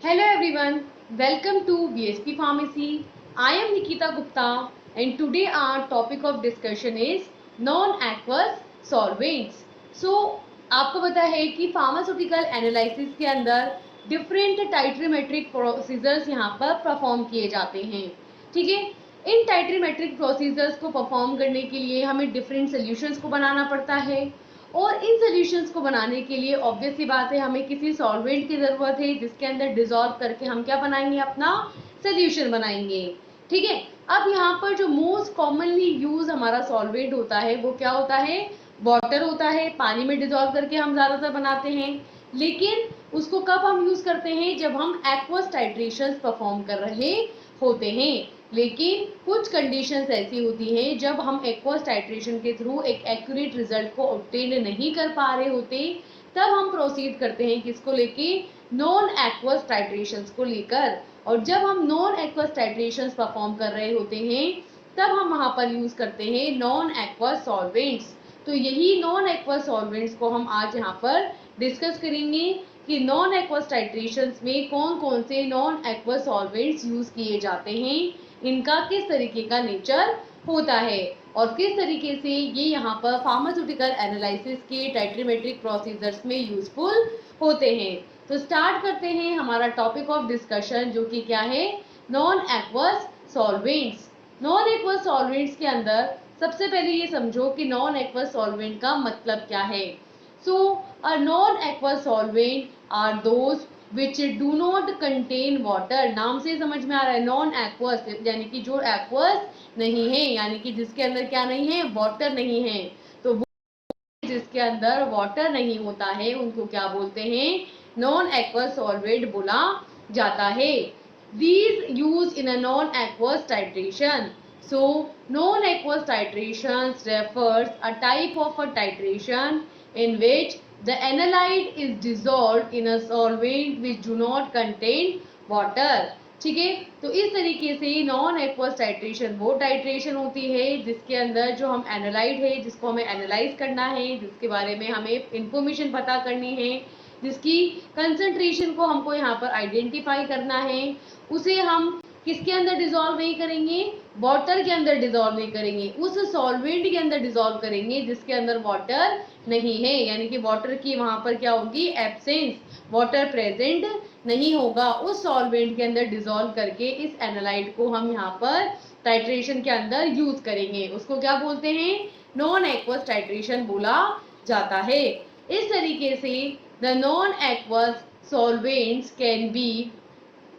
Hello everyone, welcome to BSP Pharmacy. I am Nikita Gupta and today our topic of discussion is non-aqueous solvents. So आपको पता है कि pharmaceutical analysis के अंदर different titrimetric procedures यहाँ पर perform किए जाते हैं। ठीक है, इन टाइट्रीमेट्रिक प्रोसीजर्स को परफॉर्म करने के लिए हमें डिफरेंट सोल्यूशंस को बनाना पड़ता है और इन सॉल्यूशंस को बनाने के लिए ऑब्वियस सी बात है हमें किसी सॉल्वेंट की जरूरत है जिसके अंदर डिसॉल्व करके हम क्या बनाएंगे, अपना सॉल्यूशन बनाएंगे। ठीक है, अब यहाँ पर जो मोस्ट कॉमनली यूज हमारा सॉल्वेंट होता है वो क्या होता है, वाटर होता है। पानी में डिसॉल्व करके हम ज्यादातर बनाते हैं, लेकिन उसको कब हम यूज करते हैं, जब हम एक्वस टाइट्रेशंस परफॉर्म कर रहे होते हैं। लेकिन कुछ कंडीशंस ऐसी होती हैं जब हम एक्वस टाइट्रेशन के थ्रू एक एक्यूरेट रिजल्ट को ऑब्टेन नहीं कर पा रहे होते, तब हम प्रोसीड करते हैं किसको लेके, नॉन एक्वस टाइट्रेशंस को लेकर। और जब हम नॉन एक्वस टाइट्रेशंस परफॉर्म कर रहे होते हैं तब हम वहां पर यूज करते हैं नॉन एक्वस सॉल्वेंट्स। तो यही नॉन एक्वस सॉल्वेंट्स को हम आज यहाँ पर डिस्कस करेंगे कि नॉन एक्वस टाइट्रेशंस में कौन कौन से नॉन एक्वस सॉल्वेंट्स यूज किए जाते हैं, इनका किस तरीके का नेचर होता है और किस तरीके से ये यहाँ पर फार्मास्यूटिकल एनालिसिस के टाइट्रीमेट्रिक प्रोसीजर्स में यूजफुल होते हैं। तो स्टार्ट करते हैं हमारा टॉपिक ऑफ डिस्कशन, जो कि क्या है, non aqueous solvents. Non aqueous solvents के अंदर सबसे पहले ये समझो कि नॉन एक्वस सॉल्वेंट का मतलब क्या है। So a non aqueous solvent are those which do not contain water. नाम से समझ में आ रहा है, नॉन एक्वस यानी कि जो एक्वस नहीं है, यानी कि जिसके अंदर क्या नहीं है, वाटर नहीं है। तो वो जिसके अंदर वाटर नहीं होता है उनको क्या बोलते हैं, नॉन एक्वस सॉल्वेंट बोला जाता है। These used in a non-aqueous titration. So, non-aqueous titration refers a type of a titration in which the analyte is dissolved in a solvent which do not contain water. ठीक है, तो इस तरीके से non aqueous titration वो titration होती है जिसके अंदर जो हम एनालाइट है, जिसको हमें एनालाइज करना है, जिसके बारे में हमें इंफॉर्मेशन पता करनी है, जिसकी कंसंट्रेशन को हमको यहाँ पर आइडेंटिफाई करना है, उसे हम किसके अंदर डिसॉल्व नहीं करेंगे, वाटर के अंदर डिसॉल्व नहीं करेंगे, उस सॉल्वेंट के अंदर डिसॉल्व करेंगे जिसके अंदर वाटर नहीं है। यानी कि वाटर की वहां पर क्या होगी, एब्सेंस, वाटर प्रेजेंट नहीं होगा। उस सॉल्वेंट के अंदर डिसॉल्व करके इस एनालाइट को हम यहाँ पर टाइट्रेशन के अंदर यूज करेंगे। उसको क्या बोलते हैं, नॉन एक्वस टाइट्रेशन बोला जाता है। इस तरीके से the non aqueous solvents can be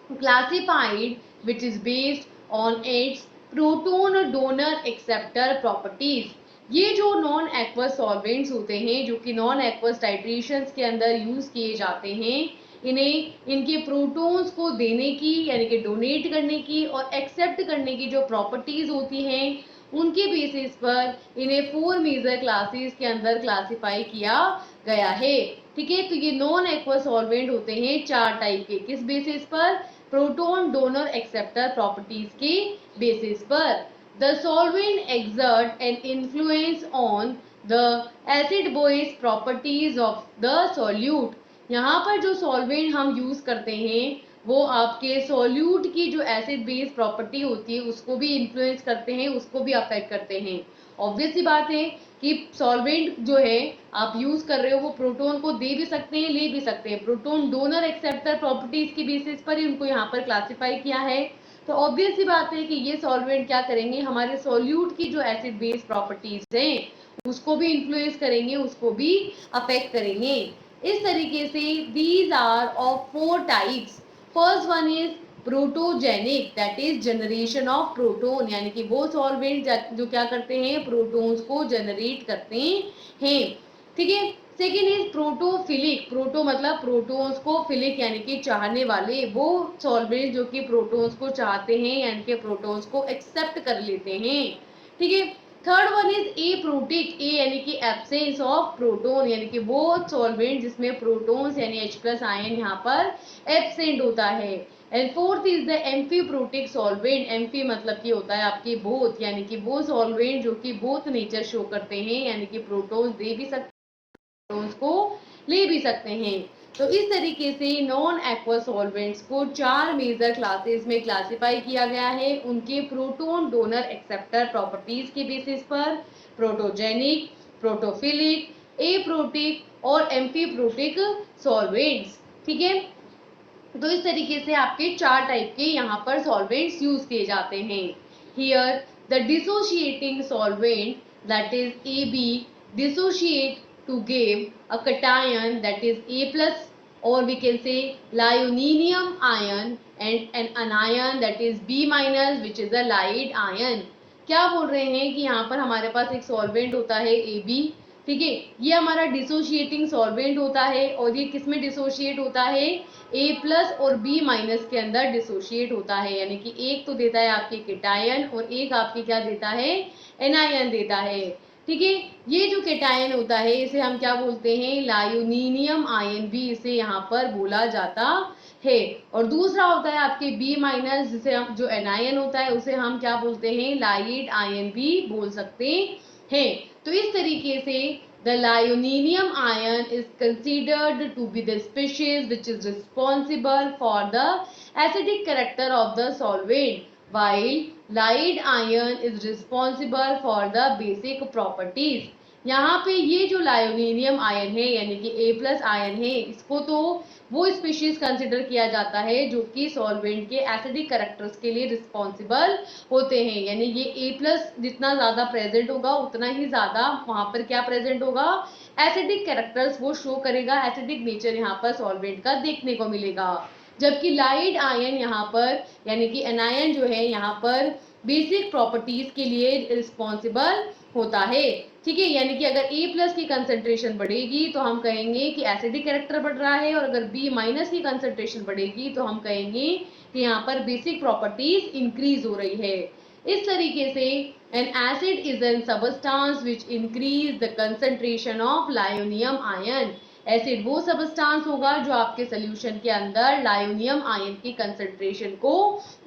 classified which is based on its proton donor acceptor properties। ये जो नॉन एक्वस सॉल्वेंट्स होते हैं जो कि नॉन एक्वस टाइट्रेशंस के अंदर यूज किए जाते हैं, इन्हें इनके प्रोटॉन्स को देने की यानी कि डोनेट करने की और एक्सेप्ट करने की जो प्रॉपर्टीज होती हैं, उनके बेसिस पर इन्हें 4 मेजर क्लासेस के अंदर क्लासिफाई किया गया है। ठीक है, तो ये नॉन एक्वस सॉल्वेंट होते हैं 4 टाइप के। किस बेसिस पर, प्रोटॉन डोनर एक्सेप्टर प्रॉपर्टीज के बेसिस पर। The solvent exert an influence on the acid base properties of the solute. यहाँ पर जो सॉल्वेंट हम यूज करते हैं वो आपके सॉल्यूट की जो एसिड बेस प्रॉपर्टी होती है उसको भी इन्फ्लुएंस करते हैं, उसको भी अफेक्ट करते हैं। ऑब्वियस सी बात है कि सॉल्वेंट जो है आप यूज कर रहे हो वो प्रोटॉन को दे भी सकते हैं, ले भी सकते हैं। प्रोटॉन डोनर एक्सेप्टर प्रॉपर्टीज के बेसिस पर ही उनको यहाँ पर क्लासिफाई किया है। तो ऑब्वियस सी बात है कि ये सॉल्वेंट क्या करेंगे, हमारे सॉल्यूट की जो एसिड बेस प्रॉपर्टीज हैं उसको भी इन्फ्लुएंस करेंगे, उसको भी अफेक्ट करेंगे। इस तरीके से these are of 4 types. First one is protogenic, that is generation of proton, यानी कि वो सॉल्वेंट जो क्या करते हैं, प्रोटॉन्स को जनरेट करते हैं। ठीक है, सेकेंड इज प्रोटोफिलिक, प्रोटो मतलब प्रोटॉन्स को, फिलिक यानी कि चाहने वाले, वो सॉल्वेंट जो कि प्रोटॉन्स को चाहते हैं यानी कि प्रोटॉन्स को एक्सेप्ट कर लेते हैं। ठीक है, थर्ड वन इज एप्रोटिक, ए यानी कि एब्सेंस ऑफ प्रोटॉन, यानी कि वो सॉल्वेंट जिसमें प्रोटॉन्स यानी H+ आयन यहाँ पर एब्सेंट होता है। And fourth is the amphiprotic solvent, amphi मतलब कि होता है आपकी बोथ, यानी कि वो सॉल्वेंट जो कि बोथ नेचर शो करते हैं, यानी कि प्रोटॉन्स दे भी सकते हैं, प्रोटॉन्स को ले भी सकते हैं। तो इस तरीके से नॉन एक्वा सॉल्वेंट्स को 4 मेजर क्लासेस में क्लासिफाई किया गया है उनके प्रोटोन डोनर एक्सेप्टर प्रॉपर्टीज के बेसिस पर, प्रोटोजेनिक, प्रोटोफिलिक, एप्रोटिक और एम्फीप्रोटिक सॉल्वेंट्स। ठीक है, तो इस तरीके से आपके 4 टाइप के यहाँ पर सॉल्वेंट्स यूज किए जाते हैं। Here the dissociating solvent that is AB dissociate to give a cation that is A plus, or we can say lyoninium ion, and an anion that is B minus which is a Lide ion। क्या बोल रहे हैं कि यहाँ पर हमारे पास एक solvent होता है AB, ठीक है, ये हमारा डिसोशिएटिंग सॉल्वेंट होता है और ये किसमें डिसोशिएट होता है, A प्लस और B माइनस के अंदर डिसोशिएट होता है, यानी कि एक तो देता है आपके केटायन और एक आपके क्या देता है, एनायन देता है। ठीक है, ये जो केटायन होता है इसे हम क्या बोलते हैं, लायोनीनियम आयन भी इसे यहाँ पर बोला जाता है। और दूसरा होता है आपके B माइनस, जिसे हम जो एनायन होता है उसे हम क्या बोलते हैं, लाइड आयन भी बोल सकते हैं। तो इस तरीके से the lyoninium ion is considered to be the species which is responsible for the acidic character of the solvent, while Lide ion is responsible for the basic properties। यहाँ पे ये जो लायोनीनियम आयन है यानी कि A प्लस आयन है, इसको तो वो स्पीशीज कंसिडर किया जाता है जो कि सॉल्वेंट के एसिडिक कैरेक्टर्स के लिए रिस्पॉन्सिबल होते हैं, यानी ये A प्लस जितना ज्यादा प्रेजेंट होगा उतना ही ज्यादा वहां पर क्या प्रेजेंट होगा, एसिडिक कैरेक्टर्स वो शो करेगा, एसिडिक नेचर यहाँ पर सॉल्वेंट का देखने को मिलेगा। जबकि लाइड आयन यहाँ पर यानी कि एनायन जो है यहाँ पर बेसिक प्रॉपर्टीज के लिए रिस्पॉन्सिबल होता है। ठीक है, यानी कि अगर A प्लस की कंसेंट्रेशन बढ़ेगी तो हम कहेंगे कि एसिडिक कैरेक्टर बढ़ रहा है, और अगर B माइनस की कंसेंट्रेशन बढ़ेगी तो हम कहेंगे कि यहाँ पर बेसिक प्रॉपर्टीज इंक्रीज हो रही है। इस तरीके से an acid is a substance which increase the concentration of lyonium ion। Acid वो सबस्टांस होगा जो आपके सोल्यूशन के अंदर लायोनियम आयन की कंसेंट्रेशन को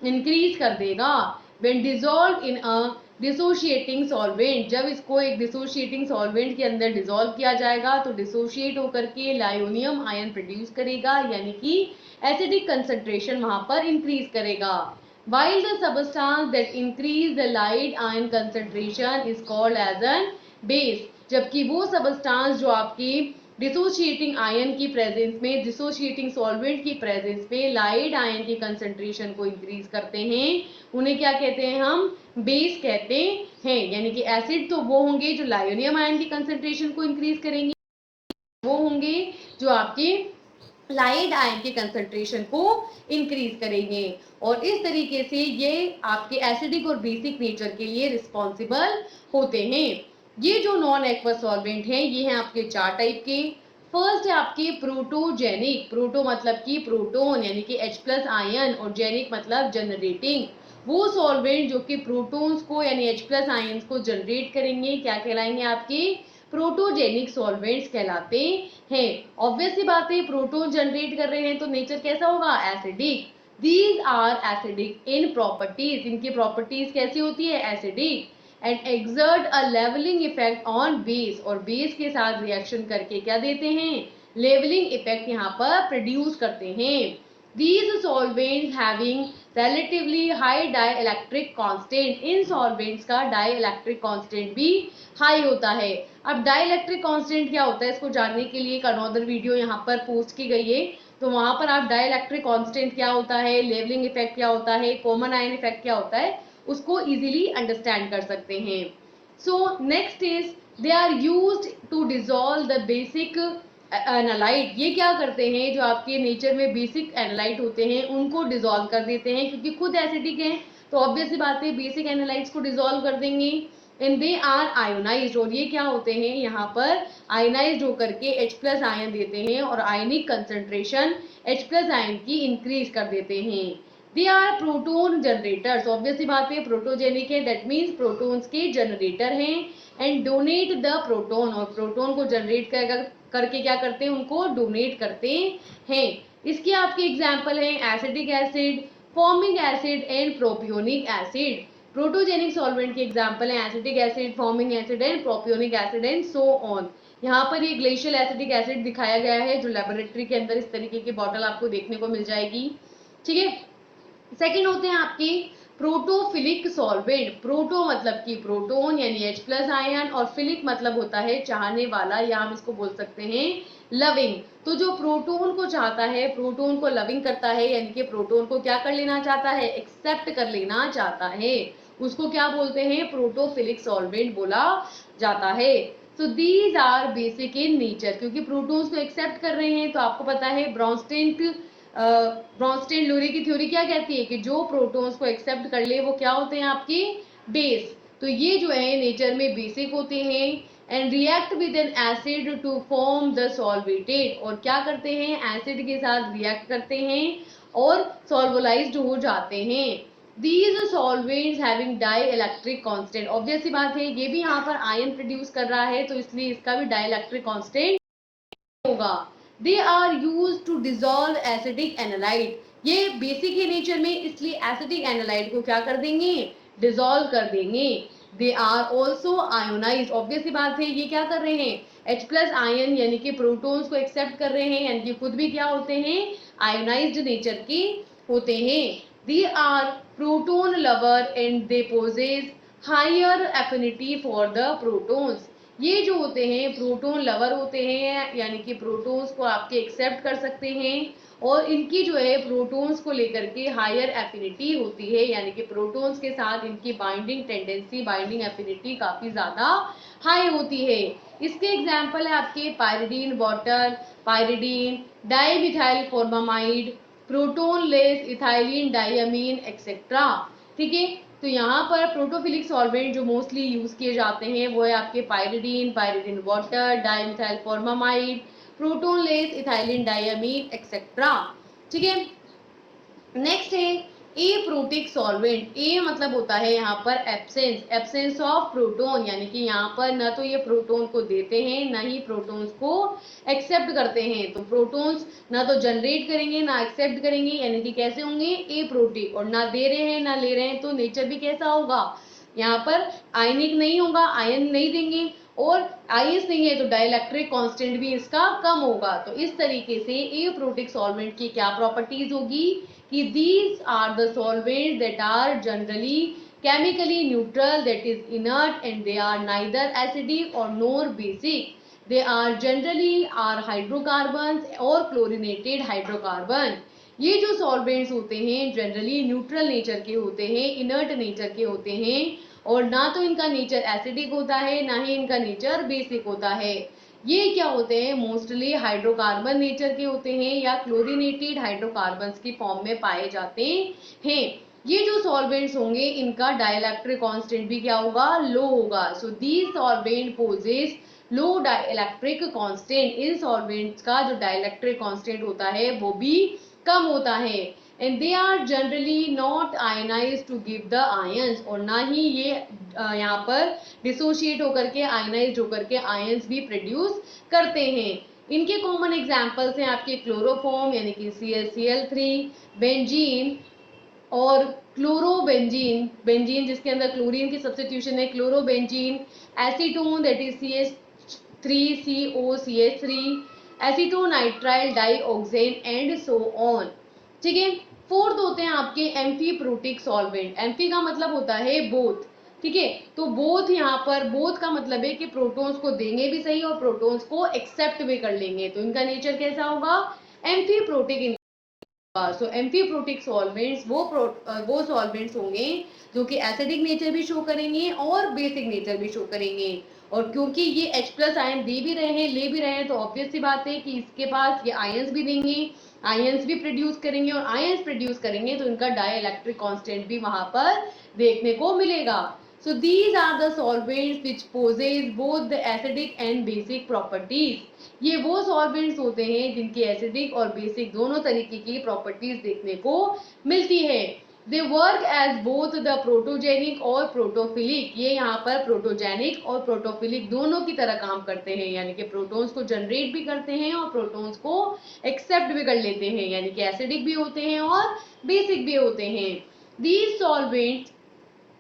इंक्रीज कर देगा। when dissolved in a dissociating solvent, जब इसको एक डिसोशिएटिंग सॉल्वेंट के अंदर डिसॉल्व किया जाएगा तो डिसोशिएट होकर के लायोनियम आयन प्रोड्यूस करेगा, यानी कि एसिडिक कंसंट्रेशन वहां पर इंक्रीज करेगा। while the substance that increase the Lide ion concentration is called as an base, जबकि वो सबस्टांस जो आपकी डिसोशिएटिंग आयन की प्रेजेंस में, डिसोशिएटिंग सॉल्वेंट की प्रेजेंस में लाइड आयन की कंसंट्रेशन को इंक्रीज करते हैं, उन्हें क्या कहते हैं, हम बेस कहते हैं। यानी कि एसिड तो वो होंगे जो लायोनियम आयन की कंसंट्रेशन को इंक्रीज करेंगे, वो होंगे जो आपके लाइड आयन की कंसंट्रेशन को इंक्रीज करेंगे। और इस तरीके से ये आपके एसिडिक और बेसिक नेचर के लिए रिस्पॉन्सिबल होते हैं। ये जो नॉन एक्वस सॉल्वेंट हैं ये हैं आपके 4 टाइप के। फर्स्ट है आपके प्रोटोजेनिक, प्रोटो मतलब कि प्रोटोन यानी कि H प्लस आयन, और जेनिक मतलब जनरेटिंग, वो सॉल्वेंट जो कि प्रोटॉन्स को यानी H प्लस आयंस को जनरेट करेंगे, क्या कहलाएंगे, आपके प्रोटोजेनिक सॉल्वेंट्स कहलाते हैं। ऑब्वियस सी बात है, प्रोटोन जनरेट कर रहे हैं तो नेचर कैसा होगा, acidic. These are acidic in properties, इनकी प्रॉपर्टीज कैसी होती है, acidic, and exert a levelling effect on base, और बेस के साथ रिएक्शन करके क्या देते हैं, लेवलिंग इफेक्ट यहाँ पर प्रोड्यूस करते हैं। These solvents having relatively high dielectric constant, in solvents का dielectric constant भी हाई होता है। अब dielectric constant क्या होता है, इसको जानने के लिए एक अनदर वीडियो यहाँ पर पोस्ट की गई है, तो वहां पर आप dielectric constant क्या होता है, लेवलिंग इफेक्ट क्या होता है, कॉमन आयन इफेक्ट क्या होता है, उसको इजीली अंडरस्टैंड कर सकते हैं। So next is they are used to dissolve the basic analyte, ये क्या करते हैं, जो आपके नेचर में बेसिक एनालाइट होते हैं उनको डिसॉल्व कर देते हैं, क्योंकि खुद एसिडिक हैं तो ऑब्वियस सी बात है बेसिक एनालाइट्स को डिसॉल्व कर देंगे। एंड दे आर आयोनाइज्ड, और ये क्या होते हैं, यहाँ पर आयोनाइज्ड होकर के H प्लस आयन देते हैं और ionic concentration H plus ion की इंक्रीज कर देते हैं। They are proton generators, obvious सी बात है प्रोटोजेनिक है, दैट मीन्स प्रोटोन्स के जनरेटर हैं। एंड डोनेट द प्रोटोन, और प्रोटोन को जनरेट करके क्या करते हैं, उनको डोनेट करते हैं। इसके आपके एग्जाम्पल हैं acidic acid, formic acid and propionic acid. Protogenic solvent के एग्जाम्पल हैं acidic acid, formic acid and propionic acid and so on. यहाँ पर ये ग्लेशियल एसिटिक एसिड दिखाया गया है, जो लेबोरेटरी के अंदर इस तरीके की बॉटल आपको देखने को मिल जाएगी। ठीक है, सेकेंड होते हैं आपके प्रोटोफिलिक सॉल्वेंट। प्रोटो मतलब कि प्रोटोन यानी H प्लस आयन, और फिलिक मतलब होता है चाहने वाला, या हम इसको बोल सकते हैं लविंग। तो जो प्रोटोन को चाहता है, प्रोटोन को लविंग करता है, यानी कि प्रोटोन को क्या कर लेना चाहता है, एक्सेप्ट कर लेना चाहता है, उसको क्या बोलते हैं, प्रोटोफिलिक सॉल्वेंट बोला जाता है। So these are basic in nature, क्योंकि प्रोटॉन्स को एक्सेप्ट कर रहे हैं, तो आपको पता है ब्रॉन्स्टेन लोरी की थ्योरी क्या कहती है कि जो प्रोटॉन्स को एक्सेप्ट कर ले वो क्या होते हैं, आपके बेस। तो ये जो है नेचर में बेसिक होते हैं, and react with an acid to form the solvated, और क्या करते हैं, एसिड के साथ रिएक्ट करते हैं और सॉल्वलाइज्ड हो जाते हैं। These solvents having dielectric constant, obvious सी बात है, ये भी यहाँ पर आयन प्रोड्यूस कर रहा है, तो इसलिए इसका भी डाइलेक्ट्रिक कांस्टेंट होगा। They are use to dissolve acidic analyte, ये बेसिक है नेचर में, इसलिए एसिडिक एनालाइड को क्या कर देंगे, डिजोल्व कर देंगे। They are also ionise, obvious सी बात है, ये क्या कर रहे हैं, H प्लस आयन यानी कि प्रोटॉन्स को एक्सेप्ट कर रहे हैं, यानी कि खुद भी क्या होते हैं, आयोनाइज्ड नेचर के होते हैं। They are proton lover and they possess higher affinity for the protons, ये जो होते हैं प्रोटॉन लवर होते हैं, यानी कि प्रोटॉन्स को आपके एक्सेप्ट कर सकते हैं, और इनकी जो है प्रोटॉन्स को लेकर के हायर एफिनिटी होती है, यानी कि प्रोटॉन्स के साथ इनकी बाइंडिंग टेंडेंसी, बाइंडिंग एफिनिटी काफी ज्यादा हाई होती है। इसके एग्जाम्पल है आपके pyridine water, pyridine, dimethyl formamide, proton less ethylene diamine etcetera. ठीक है, तो यहाँ पर प्रोटोफिलिक सॉल्वेंट जो मोस्टली यूज किए जाते हैं वो है आपके pyridine, pyridine water, dimethyl formamide, proton less ethylene diamine etcetera. ठीक है, नेक्स्ट है ए प्रोटिक सॉल्वेंट। ए मतलब होता है यहाँ पर एब्सेंस, एब्सेंस ऑफ प्रोटोन, यानी कि यहाँ पर न तो ये प्रोटोन को देते हैं न ही प्रोटॉन्स को एक्सेप्ट करते हैं, तो प्रोटॉन्स ना तो जनरेट करेंगे ना एक्सेप्ट करेंगे, यानी कि कैसे होंगे, ए प्रोटिक, और ना दे रहे हैं ना ले रहे हैं, तो नेचर भी कैसा होगा, यहाँ पर आयनिक नहीं होगा, आयन नहीं देंगे, और आयंस नहीं है तो डाइलेक्ट्रिक कांस्टेंट भी इसका कम होगा। तो इस तरीके से ए प्रोटिक सॉल्वेंट की क्या प्रॉपर्टीज होगी कि these are the solvents that are generally chemically neutral, that is inert, and they are neither acidic or nor basic. They are generally are hydrocarbons or chlorinated hydrocarbon. ये जो solvents होते हैं generally neutral nature के होते हैं, inert nature के होते हैं, और ना तो इनका नेचर एसिडिक होता है ना ही इनका नेचर बेसिक होता है। ये क्या होते हैं, मोस्टली हाइड्रोकार्बन नेचर के होते हैं या क्लोरीनेटेड हाइड्रोकार्बन्स की फॉर्म में पाए जाते हैं। ये जो सॉल्वेंट्स होंगे इनका डाइलेक्ट्रिक कांस्टेंट भी क्या होगा, लो होगा। So these solvent possess low dielectric constant, इन सॉल्वेंट्स का जो डाइलेक्ट्रिक कांस्टेंट होता है वो भी कम होता है, and they are generally not ionise to give the ions, और ना ही ये यहाँ पर डिसोशिएट होकर के आयनाइज होकर के आयंस भी प्रोड्यूस करते हैं। इनके कॉमन एग्जांपल्स हैं आपके क्लोरोफॉर्म यानी कि ClCl3, बेंजीन और क्लोरोबेंजीन, बेंजीन जिसके अंदर क्लोरीन की सब्स्टिट्यूशन है, chlorobenzene, acetone that is CH3COCH3, acetonitrile dioxane and so on. ठीक है, फोर्थ होते हैं आपके एम्फीप्रोटिक सॉल्वेंट। एम्फी का मतलब होता है बोथ, ठीक है, तो बोथ यहाँ पर बोथ का मतलब है कि प्रोटॉन्स को देंगे भी सही और प्रोटॉन्स को एक्सेप्ट भी कर लेंगे, तो इनका नेचर कैसा होगा, एम्फीप्रोटिक। सो एम्फीप्रोटिक सॉल्वेंट्स वो सॉल्वेंट्स होंगे जो कि एसिडिक नेचर भी शो करेंगे और बेसिक नेचर भी शो करेंगे, और क्योंकि ये H प्लस आयन दे भी रहे हैं ले भी रहे हैं, तो ऑब्वियस सी बात है कि इसके पास ये आयंस भी देंगे, आयंस भी प्रोड्यूस करेंगे, और आयंस प्रोड्यूस करेंगे तो इनका डाइलेक्ट्रिक कांस्टेंट भी वहां पर देखने को मिलेगा। So these are the solvents which possess both the acidic and basic properties. ये वो सॉल्वेंट्स होते हैं जिनकी एसिडिक और बेसिक दोनों तरीके की प्रॉपर्टीज देखने को मिलती है। They work as both the protogenic और प्रोटोफिलिक, ये यहाँ पर प्रोटोजेनिक और प्रोटोफिलिक दोनों की तरह काम करते हैं, यानी कि प्रोटॉन्स को जनरेट भी करते हैं और प्रोटॉन्स को एक्सेप्ट भी कर लेते हैं, यानी कि एसिडिक भी होते हैं और बेसिक भी होते हैं। These solvents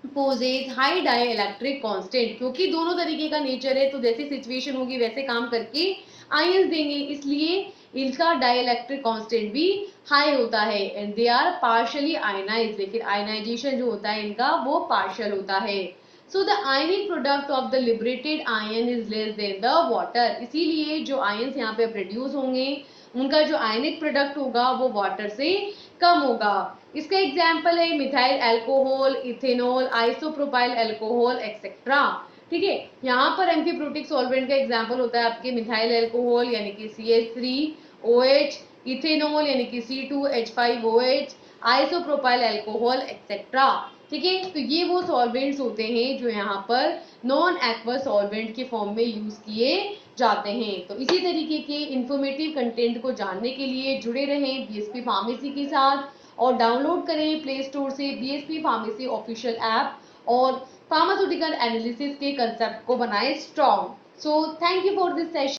possess high dielectric constant, क्योंकि दोनों तरीके का नेचर है तो जैसी सिचुएशन होगी वैसे काम करके आयंस देंगे, इसलिए इनका डाई इलेक्ट्रिक कांस्टेंट भी हाई होता है। And they are partially ionise, लेकिन आयनाइजेशन जो होता है इनका वो पार्शियल होता है। So the ionic product of the liberated ion is less than the water, इसीलिए जो आयंस यहाँ पे प्रोड्यूस होंगे उनका जो आयनिक प्रोडक्ट होगा वो वाटर से कम होगा। इसका एग्जाम्पल है methyl alcohol, ethanol, isopropyl alcohol etcetera. ठीक है, यहाँ पर एम्फीप्रोटिक सॉल्वेंट का एग्जाम्पल होता है आपके मिथाइल अल्कोहल यानी कि CH3OH, इथेनॉल यानी कि C2H5OH, आइसोप्रोपाइल अल्कोहल एक्सेट्रा। ठीक है, तो ये वो सॉल्वेंट्स होते हैं जो यहाँ पर नॉन एक्वस सॉल्वेंट के फॉर्म में यूज किए जाते हैं। तो इसी तरीके के इंफॉर्मेटिव कंटेंट को जानने के लिए जुड़े रहें बीएसपी फार्मेसी के साथ और डाउनलोड करें प्ले स्टोर से बीएसपी फार्मेसी ऑफिशियल ऐप और फार्मास्यूटिकल एनालिसिस के कंसेप्ट को बनाएं strong. So thank you for this session.